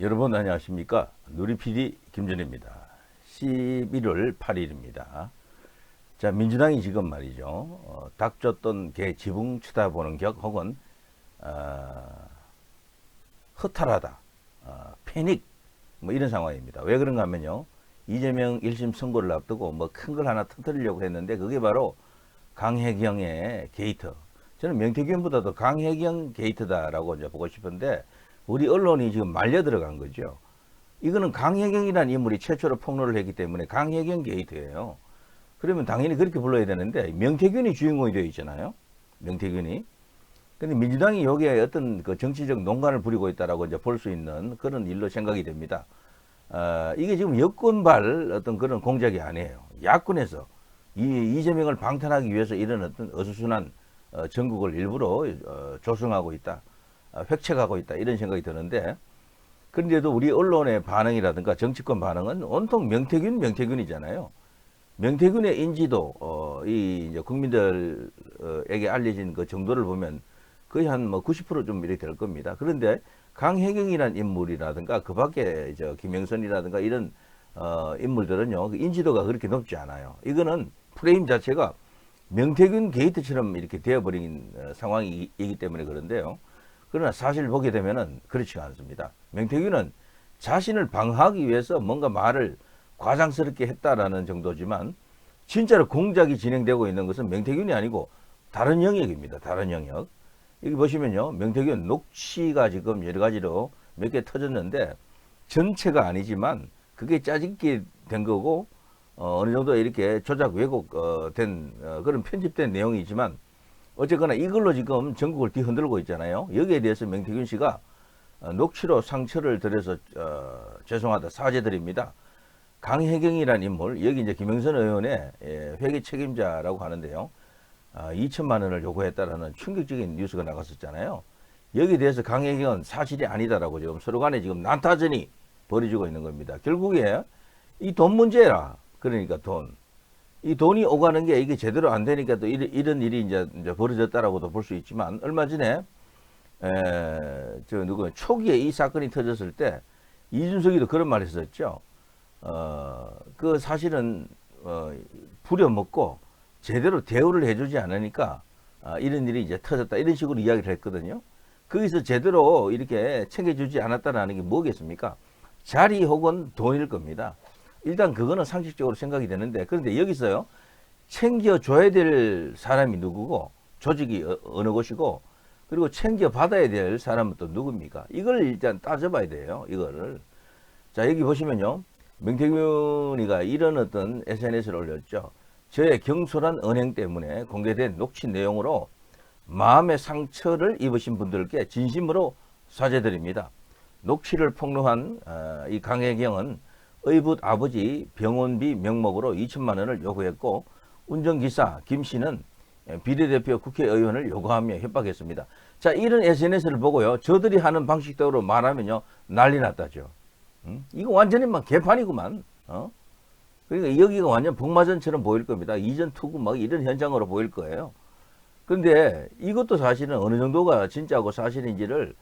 여러분 안녕하십니까? 누리PD 김준입니다. 11월 8일입니다. 자, 민주당이 지금 말이죠. 닥쳤던 개 지붕 쳐다보는 격 혹은 허탈하다, 패닉 뭐 이런 상황입니다. 왜 그런가 하면요. 이재명 1심 선고를 앞두고 뭐 큰 걸 하나 터뜨리려고 했는데 그게 바로 강혜경의 게이트. 저는 명태균보다도 강혜경 게이트다라고 이제 보고 싶은데 우리 언론이 지금 말려 들어간 거죠. 이거는 강혜경이라는 인물이 최초로 폭로를 했기 때문에 강혜경 게이트예요. 그러면 당연히 그렇게 불러야 되는데 명태균이 주인공이 되어 있잖아요. 명태균이. 근데 민주당이 여기에 어떤 그 정치적 농간을 부리고 있다라고 이제 볼 수 있는 그런 일로 생각이 됩니다. 이게 지금 여권발 어떤 그런 공작이 아니에요. 야권에서 이재명을 방탄하기 위해서 이런 어떤 어수선한 전국을 일부러 조성하고 있다. 획책하고 있다 이런 생각이 드는데 그런데도 우리 언론의 반응이라든가 정치권 반응은 온통 명태균이잖아요. 명태균의 인지도 이 이제 국민들에게 알려진 그 정도를 보면 거의 한 뭐 90%좀 이렇게 될 겁니다. 그런데 강혜경이라는 인물이라든가 그 밖에 김영선이라든가 이런 인물들은요 그 인지도가 그렇게 높지 않아요. 이거는 프레임 자체가 명태균 게이트처럼 이렇게 되어버린 상황이기 때문에 그런데요. 그러나 사실 보게 되면은 그렇지가 않습니다. 명태균은 자신을 방어하기 위해서 뭔가 말을 과장스럽게 했다라는 정도지만 진짜로 공작이 진행되고 있는 것은 명태균이 아니고 다른 영역입니다. 다른 영역. 여기 보시면요. 명태균 녹취가 지금 여러 가지로 몇 개 터졌는데 전체가 아니지만 그게 짜집게 된 거고 어느 정도 이렇게 조작 왜곡된 그런 편집된 내용이지만 어쨌거나 이걸로 지금 전국을 뒤흔들고 있잖아요. 여기에 대해서 명태균 씨가 녹취로 상처를 드려서 죄송하다 사죄드립니다. 강혜경이라는 인물, 여기 이제 김영선 의원의 회계 책임자라고 하는데요. 2천만 원을 요구했다라는 충격적인 뉴스가 나갔었잖아요. 여기에 대해서 강혜경은 사실이 아니다라고 지금 서로 간에 지금 난타전이 벌어지고 있는 겁니다. 결국에 이 돈 문제라. 그러니까 돈. 이 돈이 오가는 게 이게 제대로 안 되니까 또 이런 일이 이제 벌어졌다라고도 볼 수 있지만 얼마 전에 초기에 이 사건이 터졌을 때 이준석이도 그런 말 했었죠. 그 사실은 부려먹고 제대로 대우를 해주지 않으니까 이런 일이 이제 터졌다 이런 식으로 이야기를 했거든요. 거기서 제대로 이렇게 챙겨주지 않았다라는 게 뭐겠습니까? 자리 혹은 돈일 겁니다. 일단 그거는 상식적으로 생각이 되는데 그런데 여기서요 챙겨줘야 될 사람이 누구고 조직이 어느 곳이고 그리고 챙겨받아야 될 사람은 또 누굽니까? 이걸 일단 따져봐야 돼요. 이거를. 자 여기 보시면요 명태균이가 이런 어떤 SNS를 올렸죠. 저의 경솔한 언행 때문에 공개된 녹취 내용으로 마음의 상처를 입으신 분들께 진심으로 사죄드립니다. 녹취를 폭로한 이 강혜경은 의붓 아버지 병원비 명목으로 2천만 원을 요구했고 운전기사 김 씨는 비례대표 국회의원을 요구하며 협박했습니다. 자 이런 SNS를 보고요. 저들이 하는 방식대로 말하면요. 난리 났다죠. 이거 완전히 막 개판이구만. 그러니까 여기가 완전 복마전처럼 보일 겁니다. 이전 투구 막 이런 현장으로 보일 거예요. 그런데 이것도 사실은 어느 정도가 진짜고 사실인지를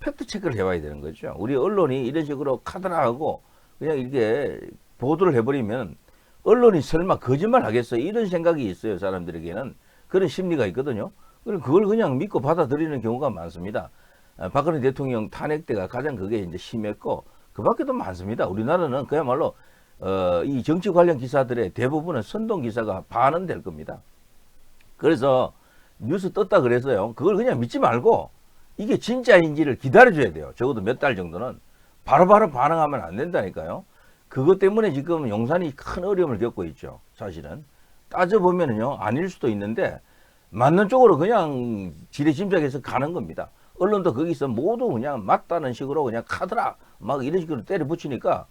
팩트 체크를 해봐야 되는 거죠. 우리 언론이 이런 식으로 카드라하고 그냥 이렇게 보도를 해버리면 언론이 설마 거짓말 하겠어 이런 생각이 있어요. 사람들에게는 그런 심리가 있거든요. 그럼 그걸 그냥 믿고 받아들이는 경우가 많습니다. 박근혜 대통령 탄핵 때가 가장 그게 이제 심했고 그 밖에도 많습니다. 우리나라는 그야말로 이 정치 관련 기사들의 대부분은 선동 기사가 반은 될 겁니다. 그래서 뉴스 떴다 그래서요. 그걸 그냥 믿지 말고 이게 진짜인지를 기다려줘야 돼요. 적어도 몇 달 정도는. 바로바로 반응하면 안 된다니까요. 그것 때문에 지금 용산이 큰 어려움을 겪고 있죠. 사실은. 따져보면요. 아닐 수도 있는데 맞는 쪽으로 그냥 지레짐작해서 가는 겁니다. 언론도 거기서 모두 그냥 맞다는 식으로 그냥 카드라 막 이런 식으로 때려 붙이니까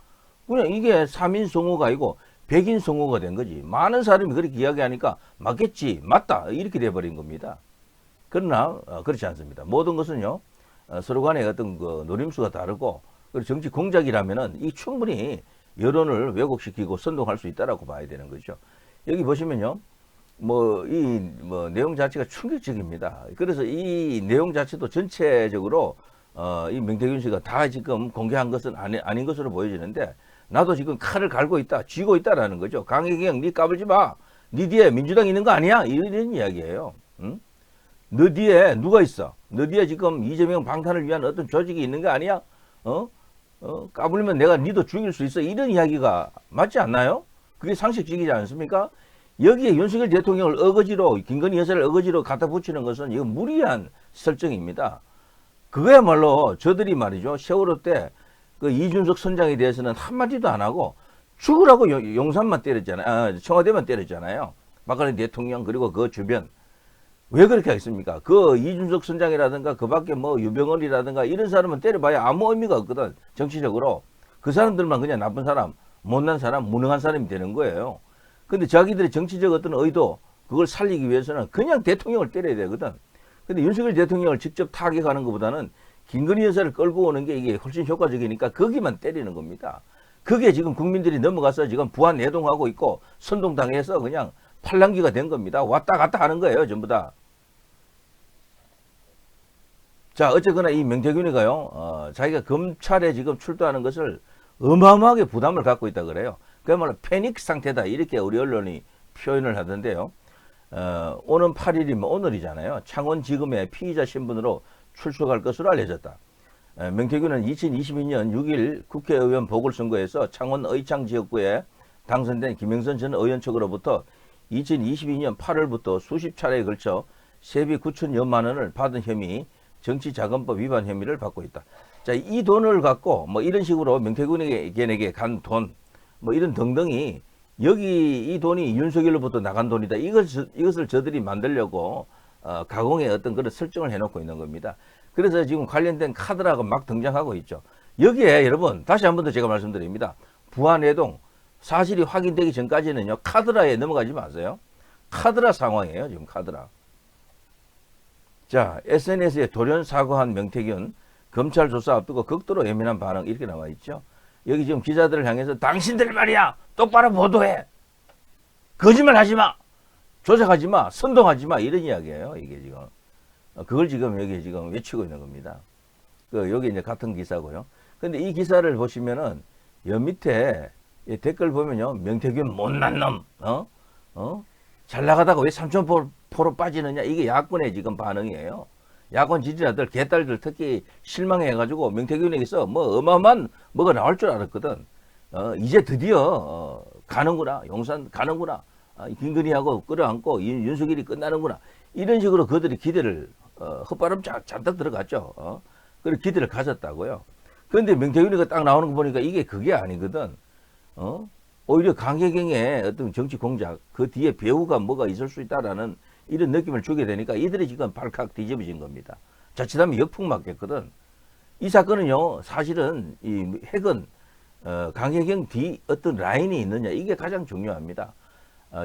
그냥 이게 3인 성우가 아니고 100인 성우가 된 거지. 많은 사람이 그렇게 이야기하니까 맞겠지, 맞다 이렇게 돼버린 겁니다. 그러나 그렇지 않습니다. 모든 것은요 서로 간에 어떤 그 노림수가 다르고 그리고 정치 공작이라면은 이 충분히 여론을 왜곡시키고 선동할 수 있다라고 봐야 되는 거죠. 여기 보시면요 뭐 내용 자체가 충격적입니다. 그래서 이 내용 자체도 전체적으로 이 명태균 씨가 다 지금 공개한 것은 아닌 것으로 보여지는데, 나도 지금 칼을 갈고 있다, 쥐고 있다라는 거죠. 강혜경, 니 까불지 마. 니 뒤에 민주당 있는 거 아니야? 이런 이야기예요. 응? 너 뒤에 누가 있어? 너 뒤에 지금 이재명 방탄을 위한 어떤 조직이 있는 거 아니야? 까불면 내가 니도 죽일 수 있어. 이런 이야기가 맞지 않나요? 그게 상식적이지 않습니까? 여기에 윤석열 대통령을 어거지로, 김건희 여사를 어거지로 갖다 붙이는 것은 이거 무리한 설정입니다. 그거야말로 저들이 말이죠. 세월호 때 그 이준석 선장에 대해서는 한마디도 안 하고 죽으라고 용산만 때렸잖아요. 청와대만 때렸잖아요. 박근혜 대통령 그리고 그 주변. 왜 그렇게 하겠습니까? 그 이준석 선장이라든가 그 밖에 뭐 유병헌이라든가 이런 사람은 때려봐야 아무 의미가 없거든. 정치적으로. 그 사람들만 그냥 나쁜 사람, 못난 사람, 무능한 사람이 되는 거예요. 근데 자기들의 정치적 어떤 의도, 그걸 살리기 위해서는 그냥 대통령을 때려야 되거든. 근데 윤석열 대통령을 직접 타격하는 것보다는 김건희 여사를 끌고 오는 게 이게 훨씬 효과적이니까 거기만 때리는 겁니다. 그게 지금 국민들이 넘어가서 지금 부안 내동하고 있고 선동당해서 그냥 팔랑귀가 된 겁니다. 왔다 갔다 하는 거예요, 전부 다. 자, 어쨌거나 이 명태균이가요, 자기가 검찰에 지금 출두하는 것을 어마어마하게 부담을 갖고 있다 그래요. 그야말로 패닉 상태다. 이렇게 우리 언론이 표현을 하던데요. 오는 8일이면 오늘이잖아요. 창원지검의 피의자 신분으로 출석할 것으로 알려졌다. 명태균은 2022년 6일 국회의원 보궐선거에서 창원 의창 지역구에 당선된 김영선 전 의원 측으로부터 2022년 8월부터 수십 차례에 걸쳐 세비 9천여만 원을 받은 혐의, 정치자금법 위반 혐의를 받고 있다. 자, 이 돈을 갖고 뭐 이런 식으로 명태균에게 간 돈, 뭐 이런 등등이 여기 이 돈이 윤석열로부터 나간 돈이다. 이것을 저들이 만들려고 가공의 어떤 그런 설정을 해놓고 있는 겁니다. 그래서 지금 관련된 카드라고 막 등장하고 있죠. 여기에 여러분 다시 한 번 더 제가 말씀드립니다. 부안해동 사실이 확인되기 전까지는요, 카드라에 넘어가지 마세요. 카드라 상황이에요, 지금 카드라. 자, SNS에 돌연 사과한 명태균, 검찰 조사 앞두고 극도로 예민한 반응, 이렇게 나와 있죠. 여기 지금 기자들을 향해서 당신들 말이야, 똑바로 보도해. 거짓말 하지 마. 조작하지 마. 선동하지 마. 이런 이야기예요, 이게 지금. 그걸 지금 여기 지금 외치고 있는 겁니다. 여기 이제 같은 기사고요. 근데 이 기사를 보시면은 여 밑에 댓글 보면요, 명태균 못난 놈, 잘 나가다가 왜 삼천포로 빠지느냐, 이게 야권의 지금 반응이에요. 야권 지지자들, 개딸들 특히 실망해가지고 명태균에게서 뭐 어마어마한 뭐가 나올 줄 알았거든. 이제 드디어 가는구나, 용산 가는구나, 김건희하고 끌어안고 윤석열이 끝나는구나, 이런 식으로 그들이 기대를 헛바람 잔뜩 들어갔죠. 그리고 기대를 가졌다고요. 그런데 명태균이가 딱 나오는 거 보니까 이게 그게 아니거든. 오히려 강혜경의 어떤 정치 공작, 그 뒤에 배후가 뭐가 있을 수 있다라는 이런 느낌을 주게 되니까 이들이 지금 발칵 뒤집어진 겁니다. 자칫하면 역풍 맞겠거든. 이 사건은요, 사실은 이 핵은 강혜경 뒤 어떤 라인이 있느냐, 이게 가장 중요합니다.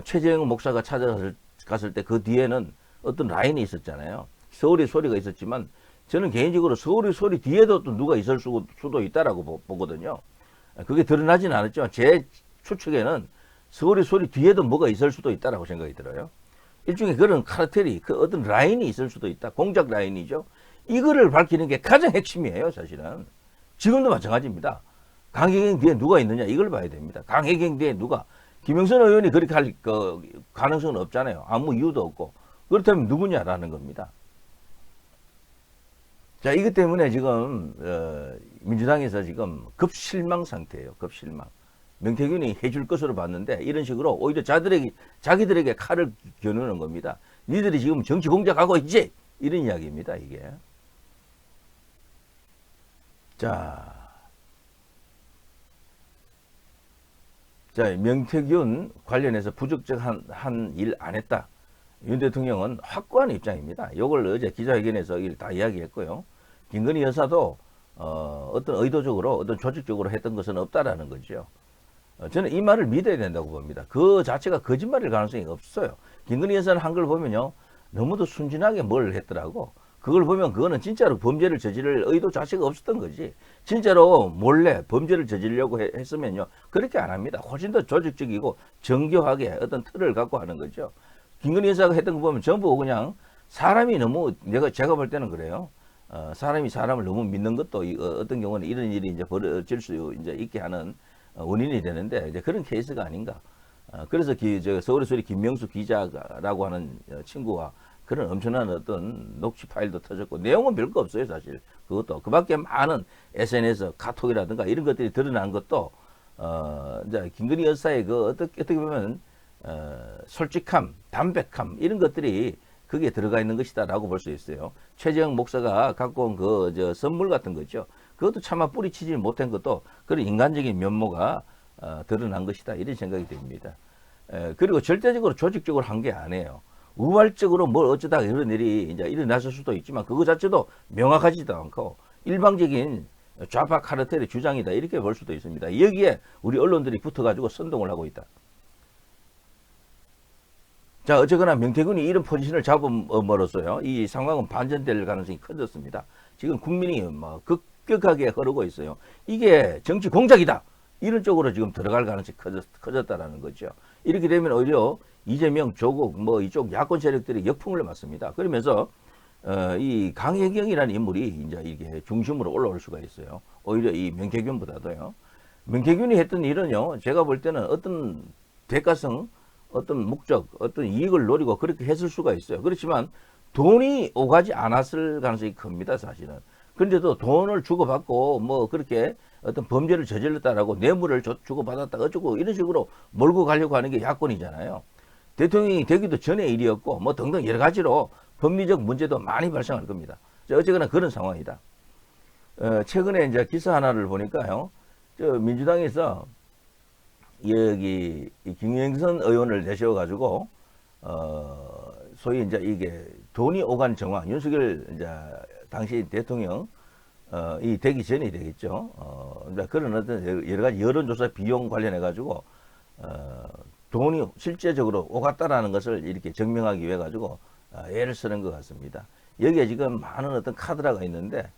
최재형 목사가 찾아갔을 때 그 뒤에는 어떤 라인이 있었잖아요. 서울의 소리가 있었지만 저는 개인적으로 서울의 소리 뒤에도 또 누가 있을 수도 있다라고 보거든요. 그게 드러나진 않았지만 제 추측에는 서울의 소리 뒤에도 뭐가 있을 수도 있다라고 생각이 들어요. 일종의 그런 카르텔이, 그 어떤 라인이 있을 수도 있다. 공작 라인이죠. 이거를 밝히는 게 가장 핵심이에요, 사실은. 지금도 마찬가지입니다. 강혜경 뒤에 누가 있느냐, 이걸 봐야 됩니다. 강혜경 뒤에 누가. 김영선 의원이 그렇게 할 가능성은 없잖아요. 아무 이유도 없고. 그렇다면 누구냐라는 겁니다. 자, 이것 때문에 지금 민주당에서 지금 급실망 상태예요. 급실망. 명태균이 해줄 것으로 봤는데 이런 식으로 오히려 자기들에게 칼을 겨누는 겁니다. 니들이 지금 정치 공작하고 있지? 이런 이야기입니다, 이게. 자, 명태균 관련해서 부적절한 일 안 했다. 윤 대통령은 확고한 입장입니다. 이걸 어제 기자회견에서 다 이야기했고요. 김건희 여사도 어떤 의도적으로, 어떤 조직적으로 했던 것은 없다라는 거죠. 저는 이 말을 믿어야 된다고 봅니다. 그 자체가 거짓말일 가능성이 없어요. 김건희 여사는 한 걸 보면요, 너무도 순진하게 뭘 했더라고. 그걸 보면 그거는 진짜로 범죄를 저지를 의도 자체가 없었던 거지. 진짜로 몰래 범죄를 저지르려고 했으면요, 그렇게 안 합니다. 훨씬 더 조직적이고 정교하게 어떤 틀을 갖고 하는 거죠. 김건희 여사가 했던 거 보면 전부 그냥 사람이 너무, 제가 볼 때는 그래요. 사람이 사람을 너무 믿는 것도 어떤 경우는 이런 일이 이제 벌어질 수 이제 있게 하는 원인이 되는데 이제 그런 케이스가 아닌가. 그래서 서울의 소리 김명수 기자라고 하는 친구와 그런 엄청난 어떤 녹취 파일도 터졌고 내용은 별거 없어요 사실. 그것도 그밖에 많은 SNS 카톡이라든가 이런 것들이 드러난 것도 이제 김건희 여사의 그 어떻게 보면 솔직함, 담백함 이런 것들이 거기에 들어가 있는 것이다라고 볼 수 있어요. 최재형 목사가 갖고 온 선물 같은 거죠. 그것도 차마 뿌리치지 못한 것도 그런 인간적인 면모가 드러난 것이다 이런 생각이 듭니다. 그리고 절대적으로 조직적으로 한 게 아니에요. 우발적으로 뭘 어쩌다가 이런 일이 이제 일어났을 수도 있지만 그거 자체도 명확하지도 않고 일방적인 좌파 카르텔의 주장이다 이렇게 볼 수도 있습니다. 여기에 우리 언론들이 붙어가지고 선동을 하고 있다. 자, 어쨌거나 명태균이 이런 포지션을 잡음으로써요. 이 상황은 반전될 가능성이 커졌습니다. 지금 국민이 뭐 급격하게 흐르고 있어요. 이게 정치 공작이다. 이런 쪽으로 지금 들어갈 가능성이 커졌다라는 거죠. 이렇게 되면 오히려 이재명, 조국, 뭐 이쪽 야권 세력들이 역풍을 맞습니다. 그러면서 이 강혜경이라는 인물이 이제 이게 중심으로 올라올 수가 있어요. 오히려 이 명태균보다도요. 명태균이 했던 일은요, 제가 볼 때는 어떤 대가성, 어떤 목적, 어떤 이익을 노리고 그렇게 했을 수가 있어요. 그렇지만 돈이 오가지 않았을 가능성이 큽니다, 사실은. 그런데도 돈을 주고받고 뭐 그렇게 어떤 범죄를 저질렀다라고 뇌물을 주고받았다 어쩌고 이런 식으로 몰고 가려고 하는 게 야권이잖아요. 대통령이 되기도 전의 일이었고 뭐 등등 여러 가지로 법리적 문제도 많이 발생할 겁니다. 어쨌거나 그런 상황이다. 최근에 이제 기사 하나를 보니까요. 민주당에서 여기 김영선 의원을 내세워가지고 소위 이제 이게 돈이 오간 정황, 윤석열 이제 당시 대통령 이 되기 전이 되겠죠. 이제 그런 어떤 여러 가지 여론조사 비용 관련해 가지고 돈이 실제적으로 오갔다라는 것을 이렇게 증명하기 위해 가지고 애를 쓰는 것 같습니다. 여기에 지금 많은 어떤 카드라가 있는데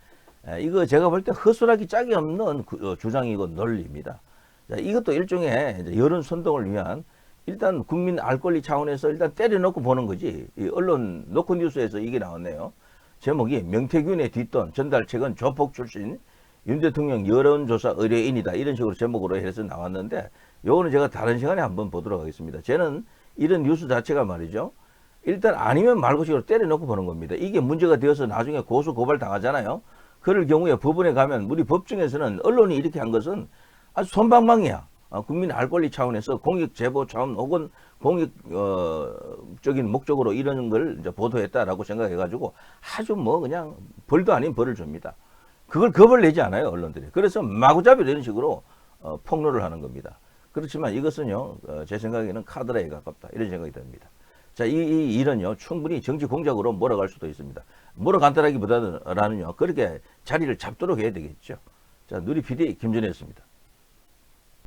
이거 제가 볼 때 허술하기 짝이 없는 주장이고 논리입니다. 자, 이것도 일종의 이제 여론 선동을 위한 일단 국민 알 권리 차원에서 일단 때려놓고 보는 거지. 이 언론 노컷 뉴스에서 이게 나왔네요. 제목이 명태균의 뒷돈 전달책은 조폭 출신 윤 대통령 여론조사 의뢰인이다. 이런 식으로 제목으로 해서 나왔는데 요거는 제가 다른 시간에 한번 보도록 하겠습니다. 저는 이런 뉴스 자체가 말이죠. 일단 아니면 말고식으로 때려놓고 보는 겁니다. 이게 문제가 되어서 나중에 고소 고발 당하잖아요. 그럴 경우에 법원에 가면 우리 법정에서는 언론이 이렇게 한 것은 아주 솜방망이야. 국민 알 권리 차원에서 공익 제보 차원 혹은 공익적인 목적으로 이런 걸 이제 보도했다라고 생각해가지고 아주 뭐 그냥 벌도 아닌 벌을 줍니다. 그걸 겁을 내지 않아요, 언론들이. 그래서 마구잡이 이런 식으로 폭로를 하는 겁니다. 그렇지만 이것은요, 제 생각에는 카드라에 가깝다. 이런 생각이 듭니다. 자, 이 일은요, 충분히 정치 공작으로 몰아갈 수도 있습니다. 몰아간다라기보다는요, 그렇게 자리를 잡도록 해야 되겠죠. 자, 누리 PD 김전혜였습니다.